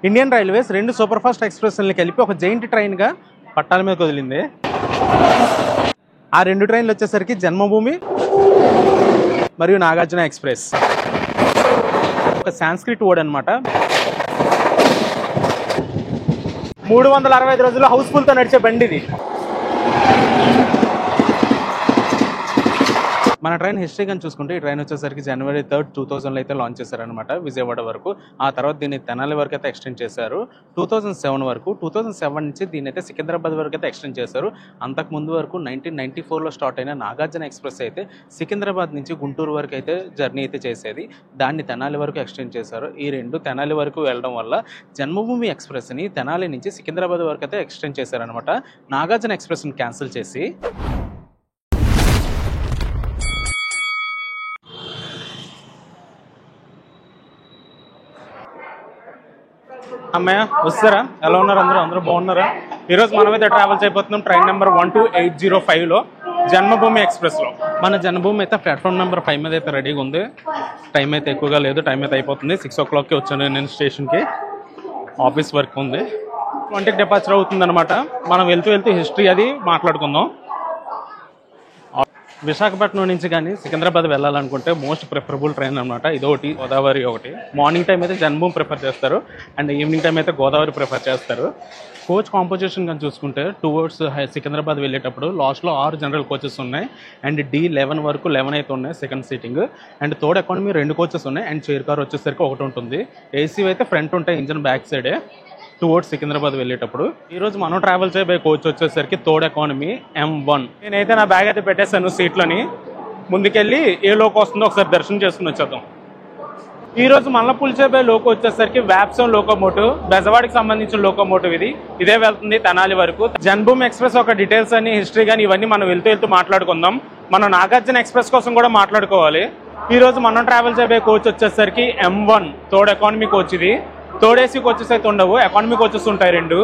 Indian railways 2 super fast ఎక్స్ప్రెస్ని కలిపి ఒక జైంట్ ట్రైన్గా పట్టాల మీద వదిలింది. ఆ 2 ట్రైన్లు వచ్చేసరికి జన్మభూమి మరియు నాగార్జున ఎక్స్ప్రెస్. ఒక సాంస్క్రిట్ వర్డ్ అనమాట. 365 రోజులు హౌస్ఫుల్తో నడిచే బండి ఇది. మన ట్రైన్ హిస్టరీ కానీ చూసుకుంటే ఈ ట్రైన్ వచ్చేసరికి January 3, 2000 అయితే లాంచ్ చేశారనమాట విజయవాడ వరకు. ఆ తర్వాత దీన్ని తెనాలి వరకు అయితే ఎక్స్టెండ్ చేశారు 2007 వరకు. 2007 నుంచి దీన్ని అయితే సికింద్రాబాద్ వరకు అయితే ఎక్స్టెండ్ చేశారు. అంతకుముందు వరకు 1994లో స్టార్ట్ అయిన నాగార్జున ఎక్స్ప్రెస్ అయితే సికింద్రాబాద్ నుంచి గుంటూరు వరకు అయితే జర్నీ అయితే చేసేది. దాన్ని తెనాలి వరకు ఎక్స్టెండ్ చేశారు. ఈ 2 తెనాలి వరకు వెళ్ళడం వల్ల జన్మభూమి ఎక్స్ప్రెస్ని తెనాలి నుంచి సికింద్రాబాద్ వరకు అయితే ఎక్స్టెండ్ చేశారనమాట. నాగార్జున ఎక్స్ప్రెస్ని క్యాన్సిల్ చేసి. అమ్మాయ వస్తారా? ఎలా ఉన్నారు అందరూ బాగున్నారా? ఈరోజు మనమైతే ట్రావెల్స్ అయిపోతున్నాం ట్రైన్ నెంబర్ 12805లో జన్మభూమి ఎక్స్ప్రెస్లో. మన జన్మభూమి అయితే ప్లాట్ఫామ్ నెంబర్ 5 మీద అయితే రెడీగా ఉంది. టైం అయితే ఎక్కువగా లేదు, టైం అయితే అయిపోతుంది. 6 o'clockకి వచ్చాను నేను స్టేషన్కి. ఆఫీస్ వర్క్ ఉంది. 20కి డిపార్చర్ అవుతుంది అనమాట. మనం వెళ్తూ హిస్టరీ అది మాట్లాడుకుందాం. విశాఖపట్నం నుంచి కానీ సికింద్రాబాద్ వెళ్ళాలనుకుంటే మోస్ట్ ప్రిఫరబుల్ ట్రైన్ అనమాట. ఇదొకటి, గోదావరి ఒకటి. మార్నింగ్ టైం అయితే జన్మభూమి ప్రిఫర్ చేస్తారు అండ్ ఈవినింగ్ టైం అయితే గోదావరి ప్రిఫర్ చేస్తారు. కోచ్ కాంపోజిషన్ కానీ చూసుకుంటే టువర్డ్స్ సికింద్రాబాద్ వెళ్ళేటప్పుడు లాస్ట్లో 6 జనరల్ కోచెస్ ఉన్నాయి అండ్ D11 వరకు 11 అయితే ఉన్నాయి second seating. And third economy 2 coaches ఉన్నాయి అండ్ చైర్ కార్ వచ్చేసరికి ఒకటి ఉంటుంది. ఏసీ అయితే ఫ్రంట్ ఉంటాయి, ఇంజన్ బ్యాక్ సైడే టువర్డ్స్ సికింద్రాబాద్ వెళ్ళేటప్పుడు. ఈరోజు మనం ట్రావెల్ చేయబోయే కోచ్ వచ్చేసరికి థర్డ్ ఎకానమీ M1. నేనైతే నా బ్యాగ్ అయితే పెట్టేశాను సీట్లని. ముందుకెళ్ళి ఏ లోకో వస్తుందో ఒకసారి దర్శనం చేసుకుని వచ్చేద్దాం. ఈరోజు మనల్ని చేయబోయే లోకో వచ్చేసరికి వ్యాప్సోన్ లోకోమోటివ్, బెజవాడికి సంబంధించిన లోకోమోటివ్ ఇది. ఇదే వెళ్తుంది తెనాలి వరకు. జన్మభూమి ఎక్స్ప్రెస్ ఒక డీటెయిల్స్ అని హిస్టరీ కానీ ఇవన్నీ మనం వెళ్తూ మాట్లాడుకుందాం. మనం నాగార్జున ఎక్స్ప్రెస్ కోసం కూడా మాట్లాడుకోవాలి. ఈరోజు మనం ట్రావెల్ చేయబోయే కోచ్ వచ్చేసరికి M1 థర్డ్ ఎకానమీ కోచ్. ఇది థర్డ్ ఏసీ కోచెస్ అయితే ఉండవు, ఎకానమీ కోచెస్ ఉంటాయి 2.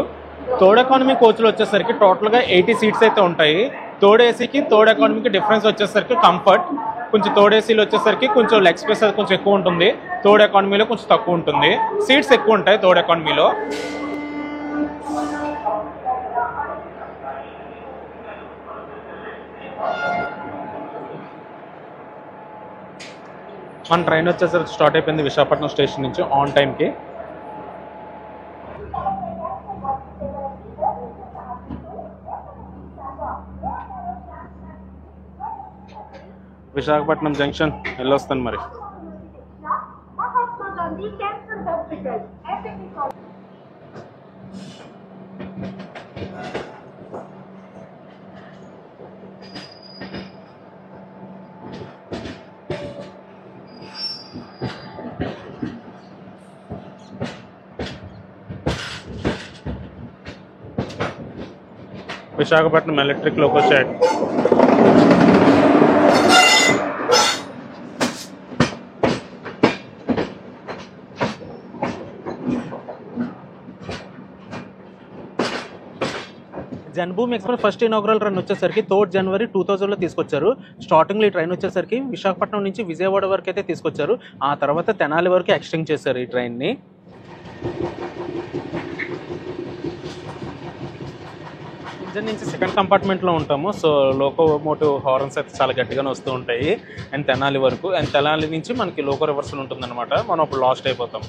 థర్డ్ ఎకానమీ కోచ్లు వచ్చేసరికి టోటల్గా 80 సీట్స్ అయితే ఉంటాయి. థర్డ్ ఏసీకి థర్డ్ ఎకానమీకి డిఫరెన్స్ వచ్చేసరికి కంఫర్ట్. కొంచెం థర్డ్ ఏసీలో వచ్చేసరికి కొంచెం లెగ్ స్పేస్ అది కొంచెం ఎక్కువ ఉంటుంది, థర్డ్ ఎకానమీలో కొంచెం తక్కువ ఉంటుంది. సీట్స్ ఎక్కువ ఉంటాయి థర్డ్ ఎకానమీలో. మన ట్రైన్ వచ్చేసరికి స్టార్ట్ అయిపోయింది విశాఖపట్నం స్టేషన్ నుంచి ఆన్ టైంకి. విశాఖపట్నం జంక్షన్ వెళ్ళొస్తాను మరి. Visakhapatnam electric loco shed. Janmabhoomi express first inaugural run వచ్చేసరికి 3 January 2000లో తీసుకొచ్చారు. స్టార్టింగ్లో ఈ ట్రైన్ వచ్చేసరికి విశాఖపట్నం నుంచి విజయవాడ వరకు అయితే తీసుకొచ్చారు. ఆ తర్వాత తెనాలి వరకు ఎక్స్టెండ్ చేశారు ఈ ట్రైన్ని. ఇంజన్ నుంచి సెకండ్ కంపార్ట్మెంట్లో ఉంటాము. సో లోకోమోటివ్ హార్న్స్ అయితే చాలా గట్టిగానే వస్తూ ఉంటాయి అండ్ తెనాలి వరకు. అండ్ తెనాలి నుంచి మనకి లోకో రివర్సల్ ఉంటుందన్నమాట. మనం అప్పుడు లాస్ట్ అయిపోతాం.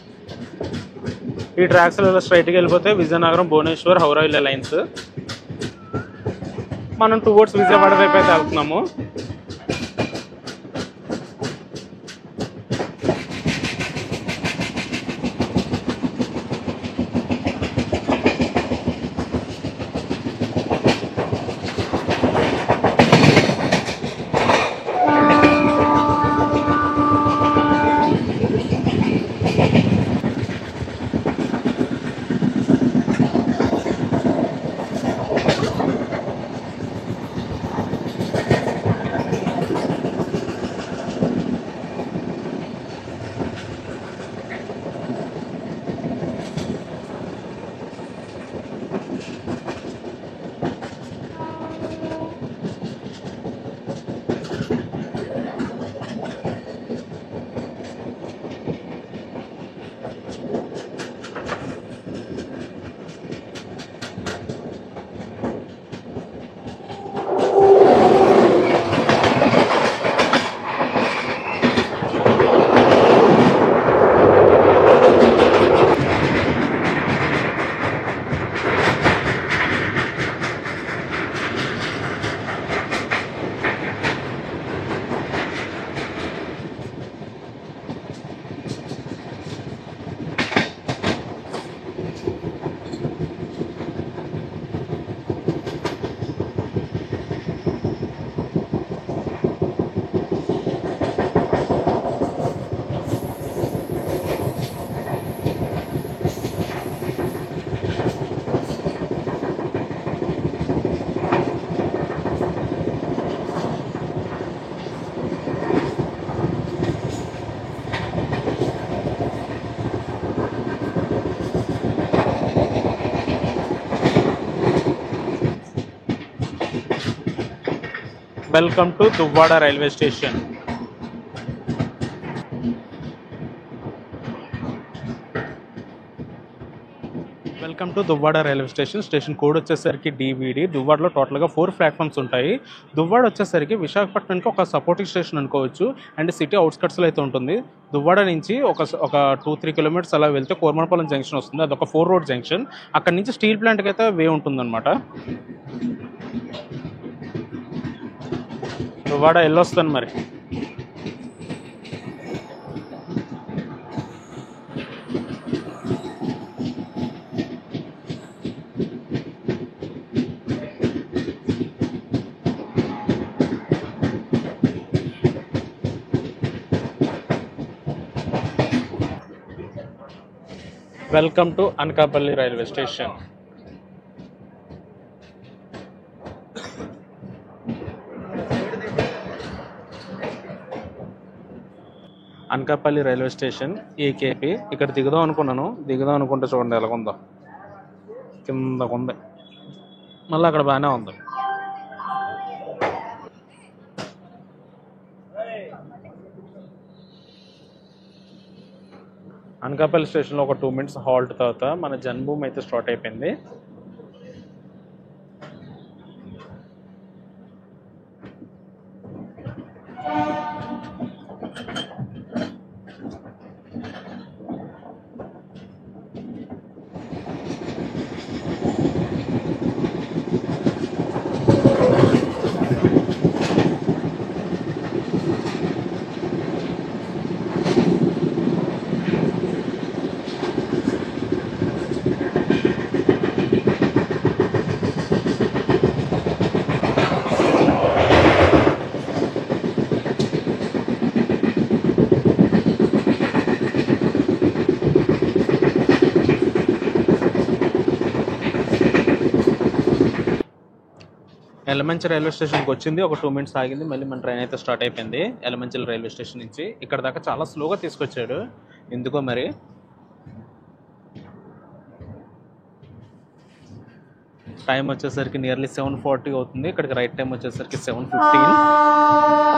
ఈ ట్రాక్స్లలో స్ట్రైట్గా వెళ్ళిపోతే విజయనగరం, భువనేశ్వర్, హౌరా లైన్స్. మనం టువర్డ్స్ విజయవాడ వైపు అయితే వెళ్తున్నాము. Welcome to Duvvada railway station. Welcome to Duvvada railway station. Station code వచ్చేసరికి డివిడి. దువ్వాడలో టోటల్గా 4 ప్లాట్ఫామ్స్ ఉంటాయి. దువ్వాడ వచ్చేసరికి విశాఖపట్నానికి ఒక సపోర్టింగ్ స్టేషన్ అనుకోవచ్చు. అండ్ సిటీ అవుట్స్కట్స్లో అయితే ఉంటుంది. దువ్వాడ నుంచి ఒక 2-3 కిలోమీటర్స్ అలా వెళ్తే కోరమనపాలెం జంక్షన్ వస్తుంది. అదొక 4 రోడ్ జంక్షన్. అక్కడ నుంచి స్టీల్ ప్లాంట్కి అయితే వే ఉంటుందన్నమాట. దువ్వాడ వెళ్ళొస్తాను మరి. Welcome to Anakapalli railway station. Anakapalli railway station AKP. ఇక్కడ దిగుదాం అనుకున్నాను. దిగుదాం అనుకుంటే చూడండి ఎలాగుందో, కిందకు ఉంది. మళ్ళీ అక్కడ బాగానే ఉంది. అనకాపల్లి స్టేషన్లో ఒక 2 minutes హాల్ట్ తర్వాత మన జన్మభూమి అయితే స్టార్ట్ అయిపోయింది. ఎలమంచి రైల్వే స్టేషన్కి వచ్చింది. ఒక 2 minutes ఆగింది. మళ్ళీ మన ట్రైన్ అయితే స్టార్ట్ అయిపోయింది ఎలమంచిల రైల్వే స్టేషన్ నుంచి. ఇక్కడ దాకా చాలా స్లోగా తీసుకొచ్చాడు ఎందుకో మరి. టైం వచ్చేసరికి నియర్లీ 7:40 అవుతుంది. ఇక్కడికి రైట్ టైం వచ్చేసరికి 7:15.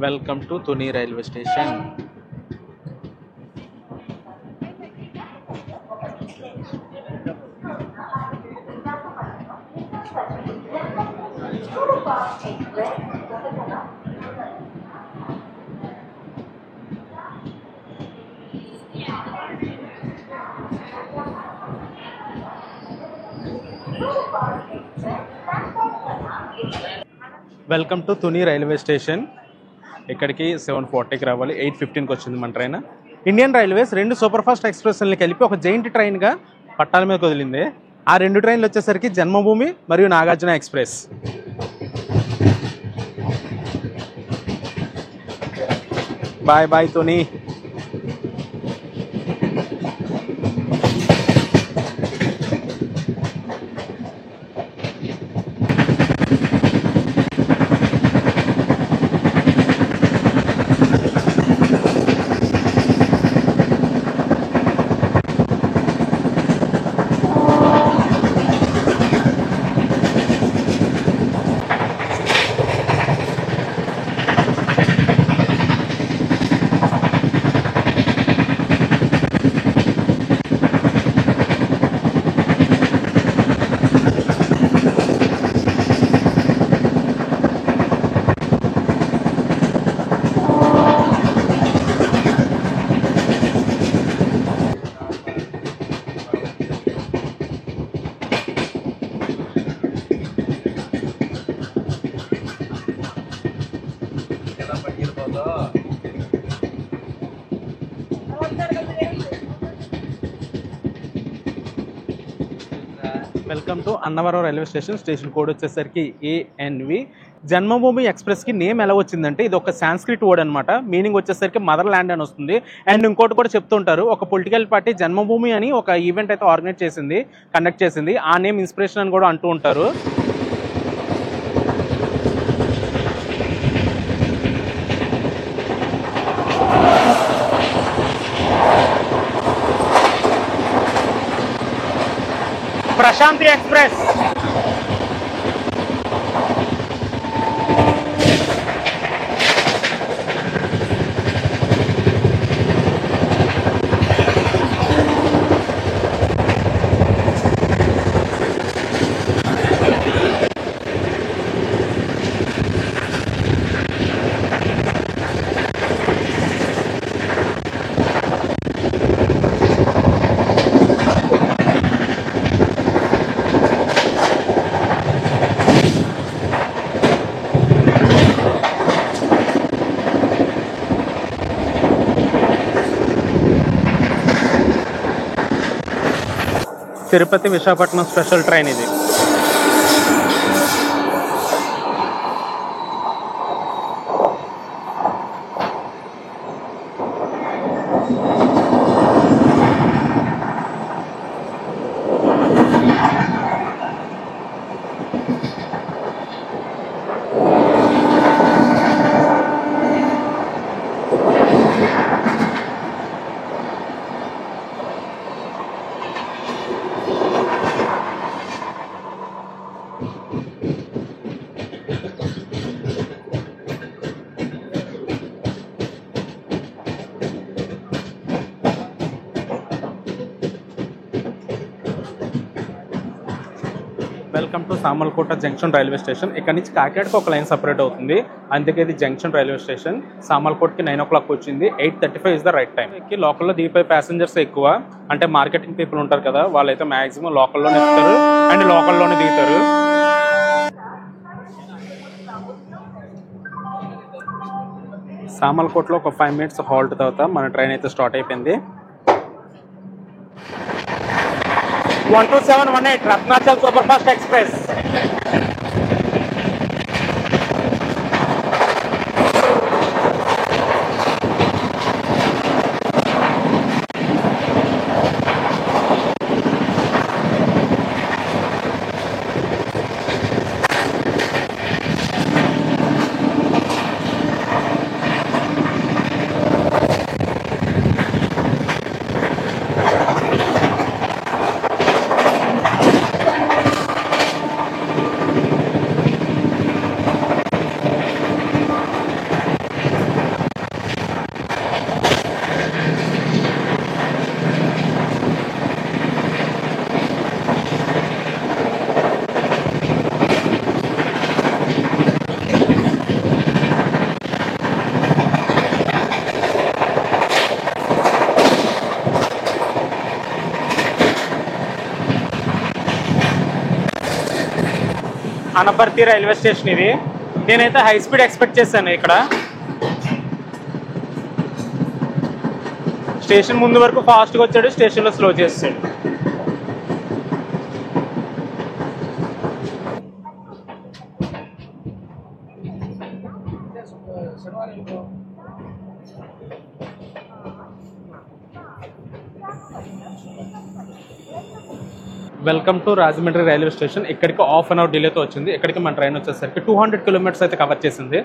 Welcome to Tuni railway station. Welcome to Tuni railway station. ఇక్కడికి 7:40కి రావాలి. 8:15కి వచ్చింది మన train. Indian railways 2 super fast ఎక్స్ప్రెస్ని కలిపి ఒక జైంట్ ట్రైన్గా పట్టాల మీద వదిలింది. ఆ 2 ట్రైన్లు వచ్చేసరికి జన్మభూమి మరియు Nagarjuna express. Bye bye Tuni. Welcome to Annavaram railway station. Station code వచ్చేసరికి ANV. జన్మభూమి ఎక్స్ప్రెస్కి నేమ్ ఎలా వచ్చిందంటే ఇది ఒక సాంస్క్రిట్ వర్డ్ అనమాట. మీనింగ్ వచ్చేసరికి మదర్ ల్యాండ్ అని వస్తుంది. అండ్ ఇంకోటి కూడా చెప్తుంటారు, ఒక పొలిటికల్ పార్టీ జన్మభూమి అని ఒక ఈవెంట్ అయితే ఆర్గనైజ్ కండక్ట్ చేసింది. ఆ నేమ్ ఇన్స్పిరేషన్ అని కూడా అంటూ ఉంటారు. Prashanti express. Tirupati Visakhapatnam special train ఇది. Welcome to Samarlakota junction railway station. ఇక్కడ నుంచి కాకినాడకి ఒక లైన్ సపరేట్ అవుతుంది, అందుకే ఇది జంక్షన్ రైల్వే స్టేషన్. సామర్లకోటకి 9 o'clock వచ్చింది. 8:35 ఇస్ ద రైట్ టైం. లోకల్లో దిగిపోయే ప్యాసింజర్స్ ఎక్కువ, అంటే మార్కెటింగ్ పీపుల్ ఉంటారు కదా, వాళ్ళైతే మాక్సిమం లోకల్లోనే ఎక్కుతారు అండ్ లోకల్లోనే దిగుతారు. సామర్లకోటలో ఒక 5 minutes హాల్ట్ తర్వాత మన ట్రైన్ అయితే స్టార్ట్ అయిపోయింది. 12718 Ratnachal super fast express. Anaparthi railway station ఇది. నేనైతే హై స్పీడ్ ఎక్స్పెక్ట్ చేశాను. ఇక్కడ స్టేషన్ ముందు వరకు ఫాస్ట్గా వచ్చాడు, స్టేషన్లో స్లో చేసాడు. Welcome to Rajahmundry railway station. ఇక్కడికి ½ an hour డిలేతో వచ్చింది. ఇక్కడికి మన ట్రైన్ వచ్చేసరికి 200 kilometers అయితే కవర్ చేసింది.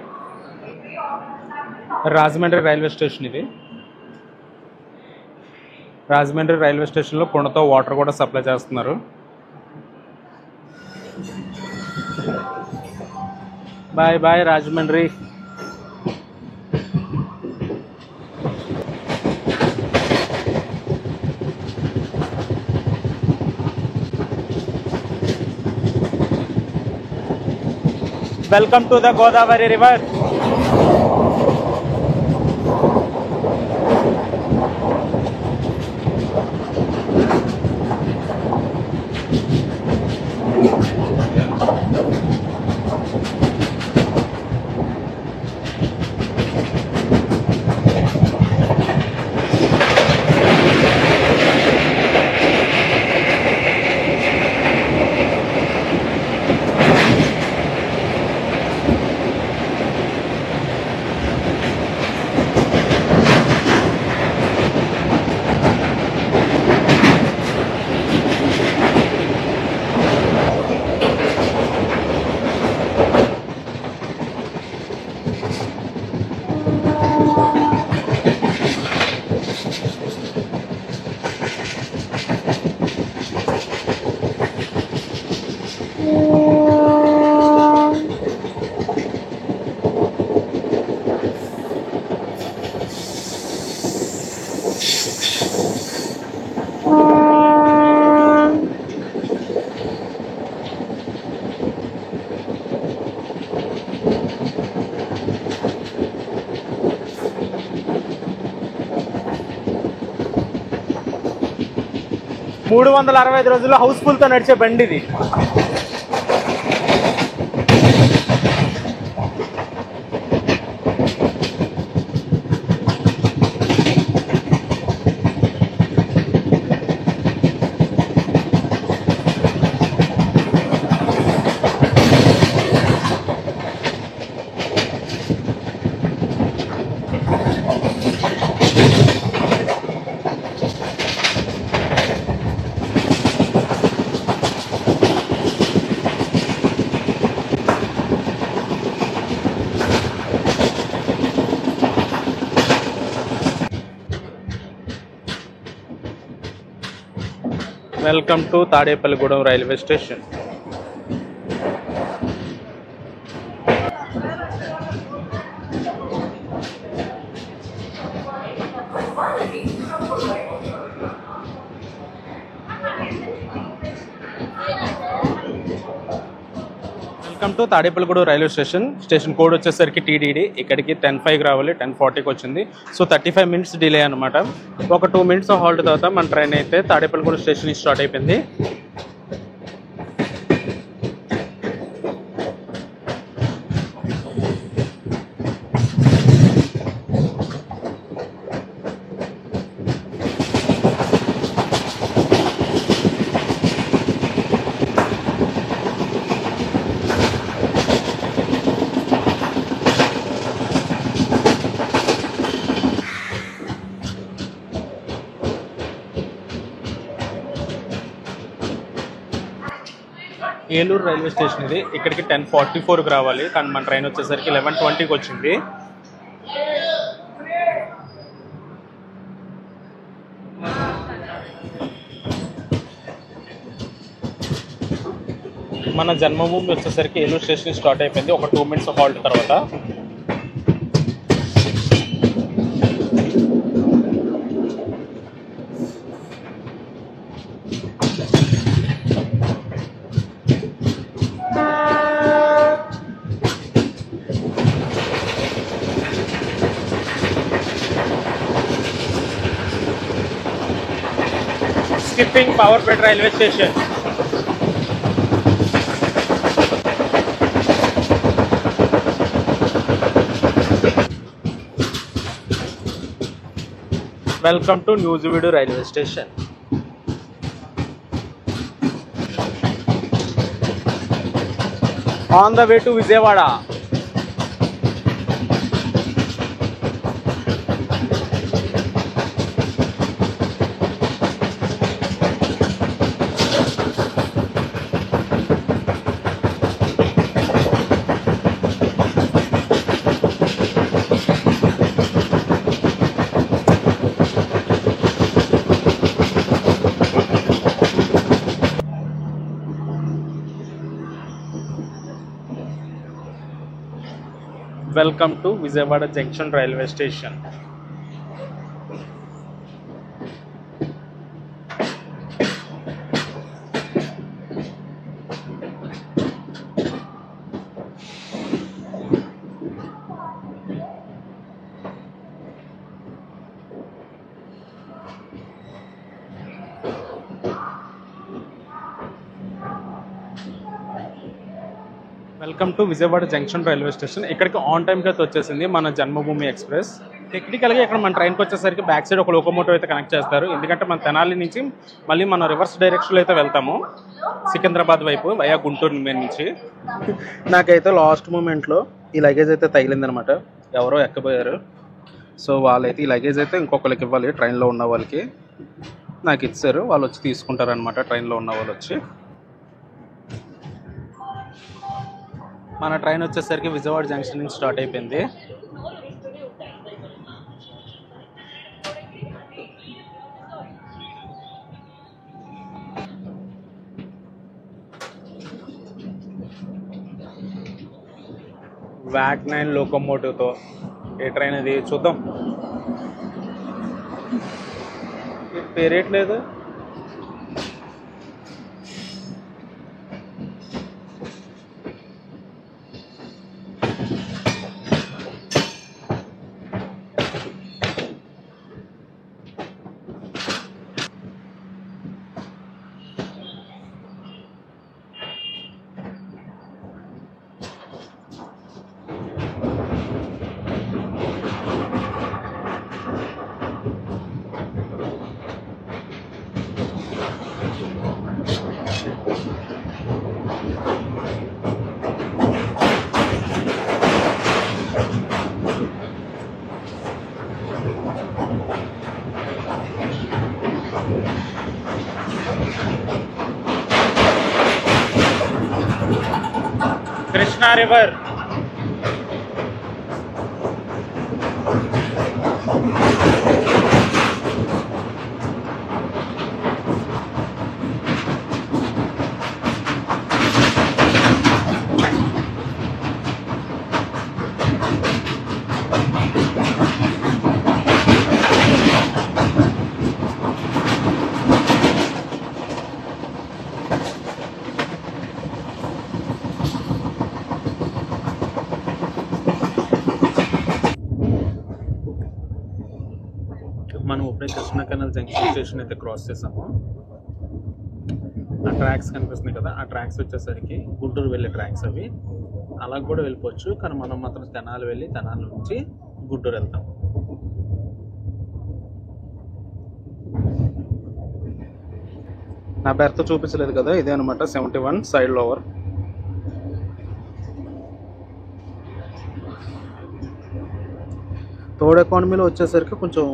రాజమండ్రి రైల్వే స్టేషన్ ఇది. రాజమండ్రి రైల్వే స్టేషన్లో కుండతో వాటర్ కూడా సప్లై చేస్తున్నారు. Bye bye Rajahmundry. Welcome to the Godavari river. 365 రోజుల్లో హౌస్ఫుల్తో నడిచే బండి ఇది. Welcome to Tadepalligudem railway station. Welcome to Tadepalligudem railway station. Station code వచ్చేసరికి TDD. ఇక్కడికి 10:05 రావాలి, 10:40కి వచ్చింది. సో 35 మినిట్స్ డిలే అనమాట. ఒక 2 మినిట్స్ హాల్ట్ తర్వాత మన ట్రైన్ అయితే తాడేపల్లిగూడెం స్టేషన్ స్టార్ట్ అయిపోయింది. ఏలూరు రైల్వే స్టేషన్ ఇది. ఇక్కడికి 10:44కి రావాలి, కానీ మన ట్రైన్ వచ్చేసరికి 11:20కి వచ్చింది. మన జన్మభూమి వచ్చేసరికి ఏలూరు స్టేషన్ స్టార్ట్ అయిపోయింది ఒక 2 మినిట్స్ హాల్ట్ తర్వాత. Skipping Powerpet railway station. Welcome to Newsweed railway station. On the way to Vijayawada. Welcome to Vijayawada Junction railway station. Welcome to Vijayawada junction railway station. ఇక్కడికి ఆన్ టైంకి అయితే వచ్చేసింది మన జన్మభూమి ఎక్స్ప్రెస్. టెక్నికల్గా ఇక్కడ మన ట్రైన్కి వచ్చేసరికి బ్యాక్ సైడ్ ఒక లోకోమోటివ్ అయితే కనెక్ట్ చేస్తారు, ఎందుకంటే మన తెనాలి నుంచి మళ్ళీ మనం రివర్స్ డైరెక్షన్లో అయితే వెళ్తాము సికింద్రాబాద్ వైపు వయా గుంటూరు నుంచి. నాకైతే లాస్ట్ మూమెంట్లో ఈ లగేజ్ అయితే తగిలిందనమాట, ఎవరో ఎక్కబోయారు. సో వాళ్ళైతే ఈ లగేజ్ అయితే ఇంకొకరికి ఇవ్వాలి, ట్రైన్లో ఉన్న వాళ్ళకి నాకు ఇచ్చారు, వాళ్ళు వచ్చి తీసుకుంటారనమాట. ట్రైన్లో ఉన్న వాళ్ళు వచ్చి మన ట్రైన్ వచ్చేసరికి విజయవాడ జంక్షన్ నుంచి స్టార్ట్ అయిపోయింది. VAC9 లోకోమోటివ్తో ఏ ట్రైన్ అది చూద్దాం, పేరేట్లేదు. కృష్ణా రివర్. మనం ఇప్పుడే కృష్ణా కెనాల్ జంక్షన్ స్టేషన్ అయితే క్రాస్ చేసాము. ఆ ట్రాక్స్ కనిపిస్తున్నాయి కదా, ఆ ట్రాక్స్ వచ్చేసరికి గుంటూరు వెళ్ళే ట్రాక్స్ అవి. అలా కూడా వెళ్ళిపోవచ్చు, కానీ మనం మాత్రం తెనాలి వెళ్ళి తెనాలి నుంచి గుంటూరు వెళ్తాం. నా బెర్త్ చూపించలేదు కదా, ఇదే అనమాట 71 సైడ్ లోవర్. థర్డ్ ఎకానమీలో వచ్చేసరికి కొంచెం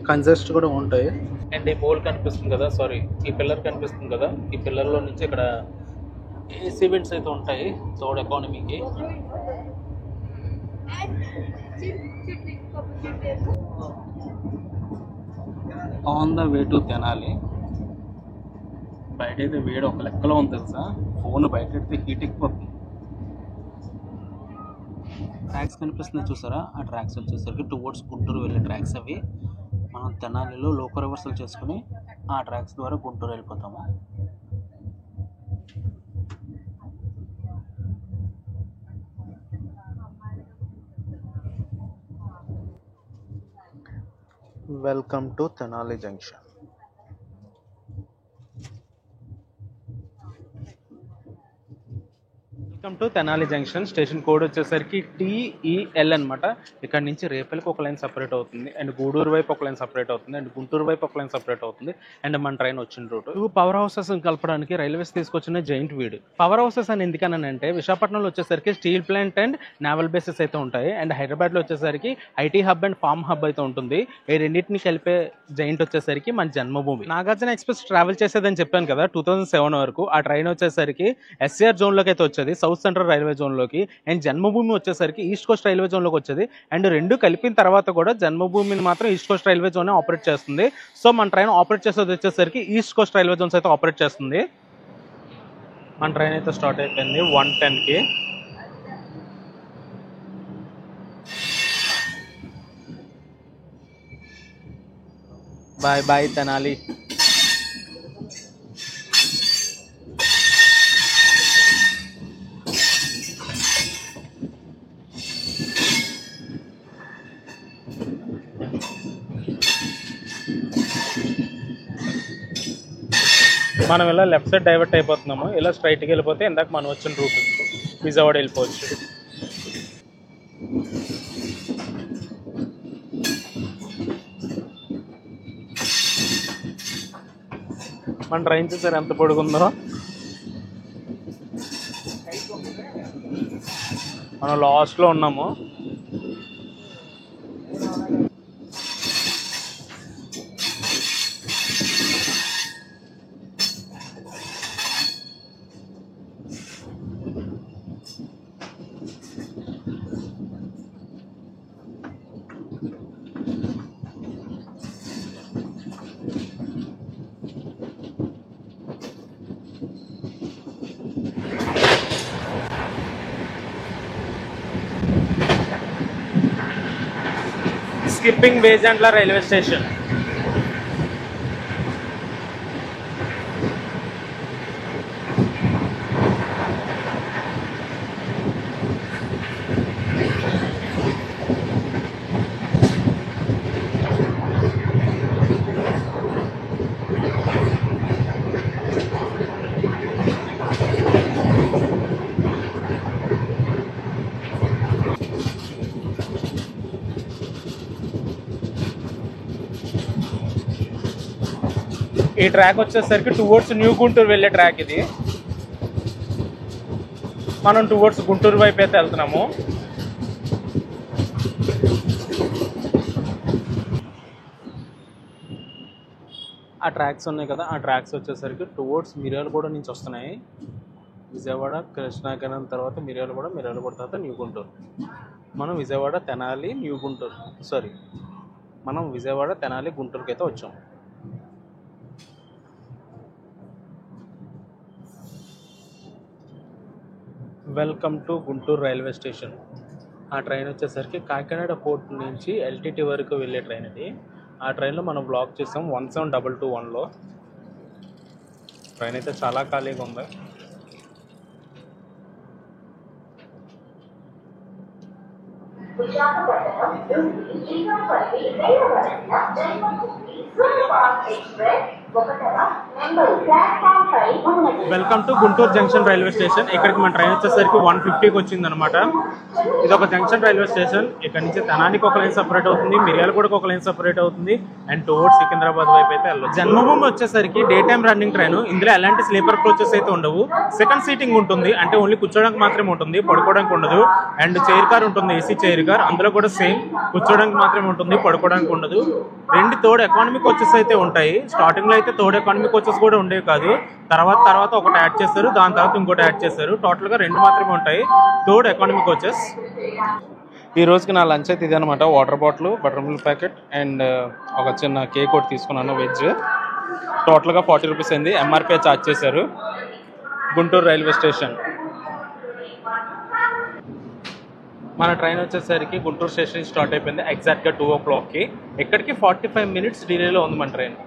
కన్జెస్ట్ కూడా ఉంటాయి. అండ్ ఈ పోల్ కనిపిస్తుంది కదా, సారీ ఈ పిల్లర్ కనిపిస్తుంది కదా, ఈ పిల్లర్లో నుంచి ఇక్కడ ఏసీ వెంట్స్ అయితే ఉంటాయి థర్డ్ ఎకానమీకి. On the way to Tenali. బయట అయితే వేడి ఒక లెక్కలో ఉంది తెలుసా, ఫోన్ బయట అయితే హీట్ ఎక్కిపోతుంది. ట్రాక్స్ కనిపిస్తున్నాయి చూసారా, ఆ ట్రాక్స్ వచ్చేసరికి టువర్డ్స్ గుంటూరు వెళ్ళే ట్రాక్స్ అవి. మనం తెనాలిలో లోకల్ రివర్సల్ చేసుకుని ఆ ట్రాక్స్ ద్వారా గుంటూరు వెళ్ళిపోతాము. Welcome to Tenali junction. Welcome to Tenali junction. Station code వచ్చేసరికి TEL అనమాట. ఇక్కడ నుంచి రేపల్లికి ఒక లైన్ సపరేట్ అవుతుంది, అండ్ గూడూరు వైపు ఒక లైన్ సపరేట్ అవుతుంది, అండ్ గుంటూరు వైపు ఒక లైన్ సపరేట్ అవుతుంది. అండ్ మన ట్రైన్ వచ్చిన రూట్. పవర్ హౌసెస్ కలపడానికి రైల్వేస్ తీసుకొచ్చిన జైంట్ వీడ్. పవర్ హౌసెస్ అని ఎందుకనంటే విశాఖపట్నంలో వచ్చేసరికి steel plant and naval bases అయితే ఉంటాయి, అండ్ హైదరాబాద్లో వచ్చేసరికి IT hub and form hub అయితే ఉంటుంది. ఈ రెండింటిని కలిపే జైంట్ వచ్చేసరికి మన జన్మభూమి. నాగార్జున ఎక్స్ప్రెస్ ట్రావెల్ చేసేదని చెప్పాను కదా 2007 వరకు. ఆ ట్రైన్ వచ్చేసరికి SCR జోన్లోకి అయితే వచ్చేది, సౌత్ సెంట్రల్ రైల్వే జోన్లోకి. అండ్ జన్మభూమి వచ్చేసరికి ఈస్ట్ కోస్ట్ రైల్వే జోన్లోకి వచ్చేది. అండ్ రెండు కలిపిన తర్వాత కూడా జన్మభూమిని మాత్రం east Coast railway zone operate చేస్తుంది. సో మన ట్రైన్ ఆపరేట్ చేసేది వచ్చేసరికి ఈస్ట్ కోస్ట్ రైల్వే జోన్స్ అయితే ఆపరేట్ చేస్తుంది. మన ట్రైన్ అయితే స్టార్ట్ అయిపోయింది 1:10కి. Bye bye Tenali. మనం ఇలా లెఫ్ట్ సైడ్ డైవర్ట్ అయిపోతున్నాము, ఇలా స్ట్రైట్కి వెళ్ళిపోతే ఇందాక మనం వచ్చిన రూట్ విజయవాడ వెళ్ళిపోవచ్చు. మన ట్రైన్ చూసారు ఎంత పొడుగుందో. మనం లాస్ట్లో ఉన్నాము. స్కిప్పింగ్ బేజంట్ల రైల్వే స్టేషన్. ఈ ట్రాక్ వచ్చేసరికి టువర్డ్స్ న్యూ గుంటూరు వెళ్ళే ట్రాక్ ఇది. మనం టువర్డ్స్ గుంటూరు వైపు అయితే వెళ్తున్నాము. ఆ ట్రాక్స్ ఉన్నాయి కదా, ఆ ట్రాక్స్ వచ్చేసరికి టువర్డ్స్ మిర్యాలగూడ నుంచి వస్తున్నాయి. విజయవాడ కృష్ణాగరం తర్వాత మిర్యాలగూడ తర్వాత న్యూ గుంటూరు. మనం విజయవాడ తెనాలి న్యూ గుంటూరు మనం విజయవాడ తెనాలి గుంటూరుకి అయితే వచ్చాం. Welcome to Guntur railway station. ఆ ట్రైన్ వచ్చేసరికి కాకినాడ పోర్ట్ నుంచి ఎల్టీటీ వరకు వెళ్ళే ట్రైన్ ఇది. ఆ ట్రైన్లో మనం బ్లాక్ చేసాం 17221లో. ట్రైన్ అయితే చాలా ఖాళీగా ఉంది. Visakhapatnam welcome to Guntur junction railway station. ఇక్కడికి మన ట్రైన్ వచ్చేసరికి 150కి వచ్చింది అనమాట. ఇది ఒక జంక్షన్ రైల్వే స్టేషన్. ఇక్కడ నుంచి తెనాలికి ఒక లైన్ సపరేట్ అవుతుంది, మిర్యాలగూడకి ఒక లైన్ సపరేట్ అవుతుంది, అండ్ టువర్డ్స్ సికింద్రాబాద్ వైపు అయితే వెళ్ళదు. జన్మభూమి వచ్చేసరికి డే టైమ్ రన్నింగ్ ట్రైన్. ఇందులో ఎలాంటి స్లీపర్ కోచెస్ అయితే ఉండవు. సెకండ్ సీటింగ్ ఉంటుంది, అంటే ఓన్లీ కూర్చోడానికి మాత్రమే ఉంటుంది, పడుకోవడానికి ఉండదు. అండ్ చైర్ కార్ ఉంటుంది, ఏసీ చైర్ కార్. అందులో కూడా సేమ్ కూర్చోడానికి మాత్రమే ఉంటుంది, పడుకోవడానికి ఉండదు. రెండు థర్డ్ ఎకానమిక్ కోచెస్ అయితే ఉంటాయి. స్టార్టింగ్ లో అయితే థర్డ్ ఎకానమిక్ కోచెస్ కూడా ఉండేవి కాదు. తర్వాత ఒకటి యాడ్ చేస్తారు, దాని తర్వాత ఇంకోటి యాడ్ చేస్తారు. టోటల్ గా రెండు మాత్రమే ఉంటాయి, థర్డ్ ఎకానమిక్ కోచెస్. ఈ రోజుకి నా లంచ్ అయితే ఇది అనమాట. Water bottle, butter milk packet and ఒక చిన్న కేక్ ఒకటి తీసుకున్నాను, వెజ్. టోటల్గా 40 రూపీస్ అయింది. ఎంఆర్పీ ఛార్జ్ చేశారు. Guntur railway station. మన ట్రైన్ వచ్చేసరికి గుంటూరు స్టేషన్ స్టార్ట్ అయిపోయింది ఎగ్జాక్ట్గా 2 o'clockకి. ఇక్కడికి 45 minutes డిలేలో ఉంది మన train.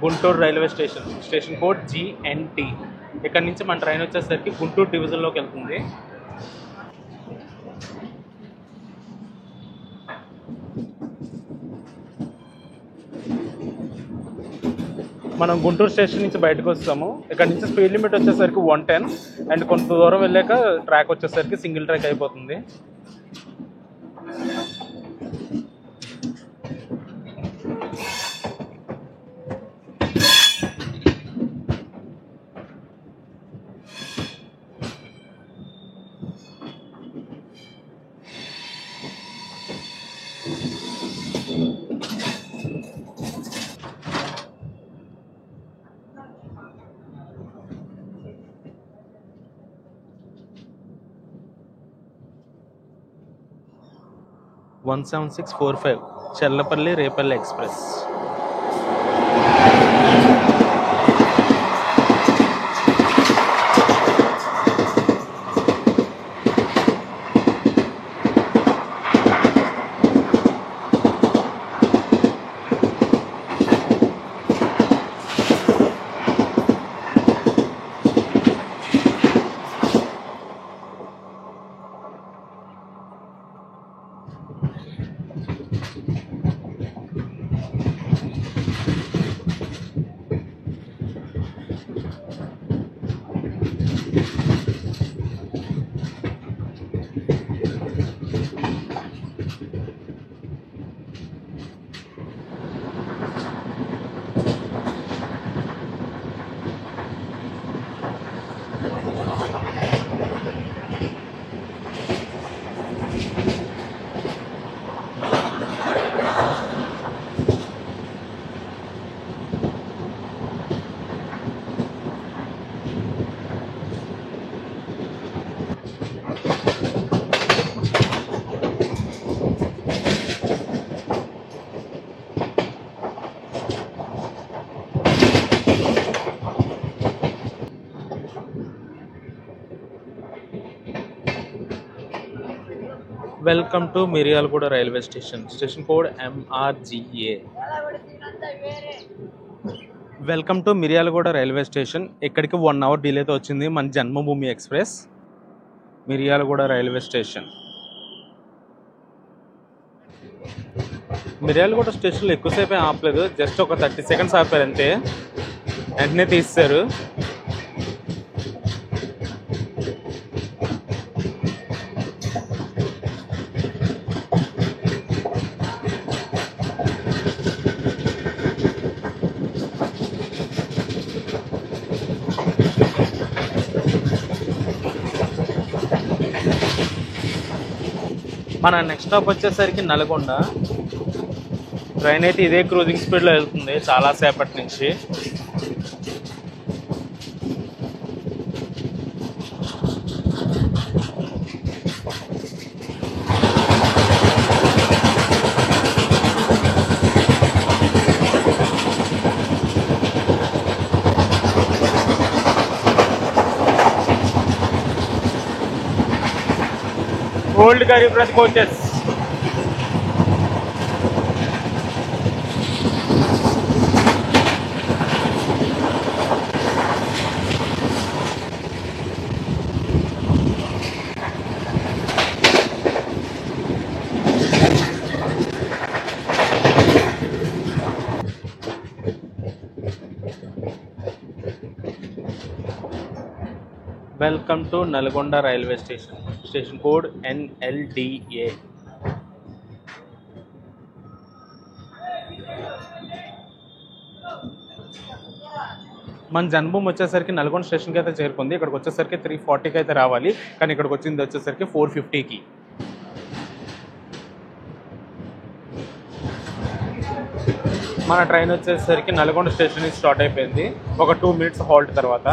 Guntur railway station, station code GNT. ఇక్కడ నుంచి మన ట్రైన్ వచ్చేసరికి గుంటూరు డివిజన్లోకి వెళ్తుంది. మనం గుంటూరు స్టేషన్ నుంచి బయటకు వస్తాము. ఇక్కడ నుంచి స్పీడ్ లిమిట్ వచ్చేసరికి 110, అండ్ కొంత దూరం వెళ్ళాక ట్రాక్ వచ్చేసరికి సింగిల్ ట్రాక్ అయిపోతుంది. One 17645 Cherlapalli Repalle express. Welcome to Miryalaguda railway station, station code MRGA. Welcome to Miryalaguda railway station. ఇక్కడికి 1 hour డిలేతో వచ్చింది మన Janmabhoomi express. Miryalaguda railway station. Miryalaguda స్టేషన్లో ఎక్కువసేపు ఆపలేదు, జస్ట్ ఒక 30 seconds ఆపారు అంతే, వెంటనే తీస్తారు. మన నెక్స్ట్ స్టాప్ వచ్చేసరికి నల్గొండ. ట్రైన్ అయితే ఇదే క్రూజింగ్ స్పీడ్లో వెళ్తుంది చాలా సేపటి నుంచి. Old Garib Rath coaches. Welcome to Nalgonda railway station. Station code NLDA. మన జన్మభూమి వచ్చేసరికి నల్గొండ స్టేషన్కి అయితే చేరుకుంది. ఇక్కడికి వచ్చేసరికి 3:40కి అయితే రావాలి, కానీ ఇక్కడికి వచ్చింది వచ్చేసరికి 4:50కి. మన ట్రైన్ వచ్చేసరికి నల్గొండ స్టేషన్ నుంచి స్టార్ట్ అయిపోయింది ఒక 2 minutes హాల్ట్ తర్వాత.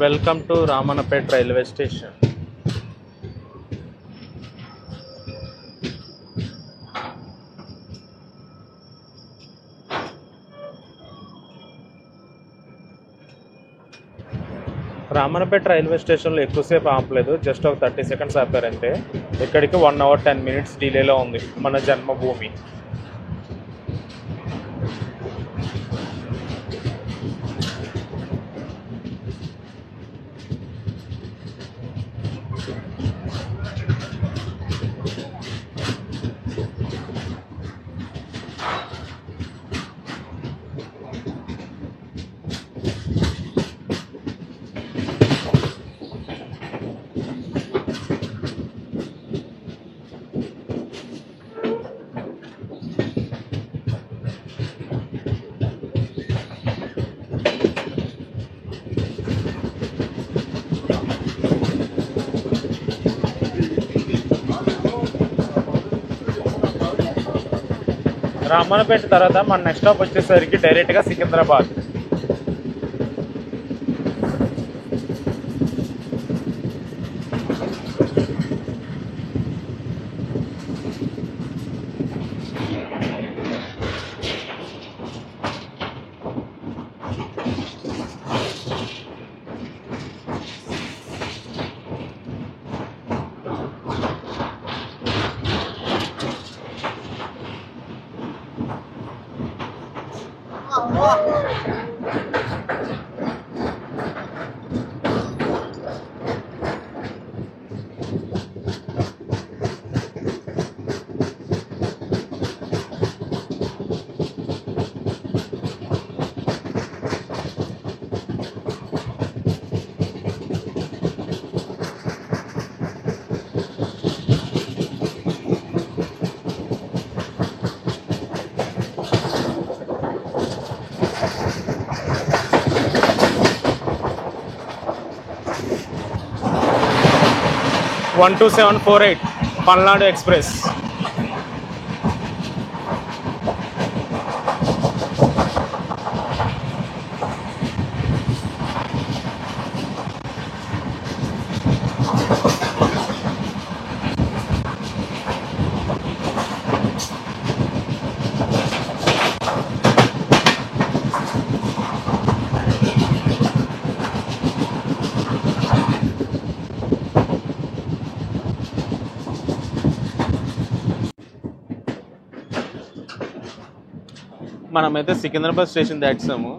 Welcome to Ramannapet railway station. Ramannapeta railway స్టేషన్లో ఎక్కువసేపు ఆపలేదు, జస్ట్ ఒక 30 seconds ఆపారు అంతే. ఇక్కడికి 1 hour 10 minutes డిలేలో ఉంది మన జన్మభూమి. రామన్నపేట తర్వాత మన నెక్స్ట్ స్టాప్ వచ్చేసరికి డైరెక్ట్గా సికింద్రాబాద్. (12748) పల్నాడు ఎక్స్ప్రెస్. మనమైతే సికింద్రాబాద్ స్టేషన్ దాటాము.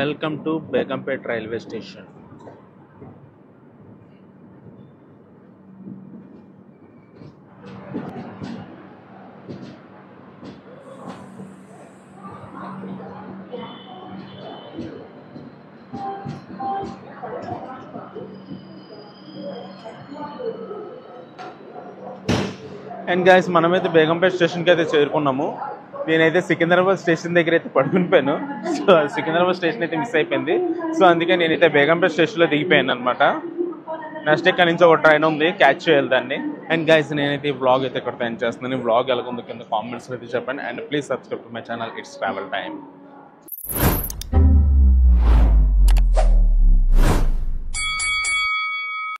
Welcome to Begumpet railway station. And guys మనమైతే బేగంపేట్ స్టేషన్కి అయితే చేరుకున్నాము. నేనైతే సికింద్రాబాద్ స్టేషన్ దగ్గర అయితే పడుకునిపోయాను. సో సికింద్రాబాద్ స్టేషన్ అయితే మిస్ అయిపోయింది. సో అందుకే నేనైతే బేగంపేట్ స్టేషన్లో దిగిపోయాను అనమాట. నెక్స్ట్ ఇక్కడ నుంచి ఒక ట్రైన్ ఉంది, క్యాచ్ చేయాలి దాన్ని. అండ్ గైస్ నేనైతే ఈ వ్లాగ్ అయితే ఇక్కడ ఎండ్ చేస్తున్నాను. ఈ వ్లాగ్ ఎలాగుందో కింద కామెంట్స్ అయితే చెప్పండి. And please subscribe to my channel, it's travel time.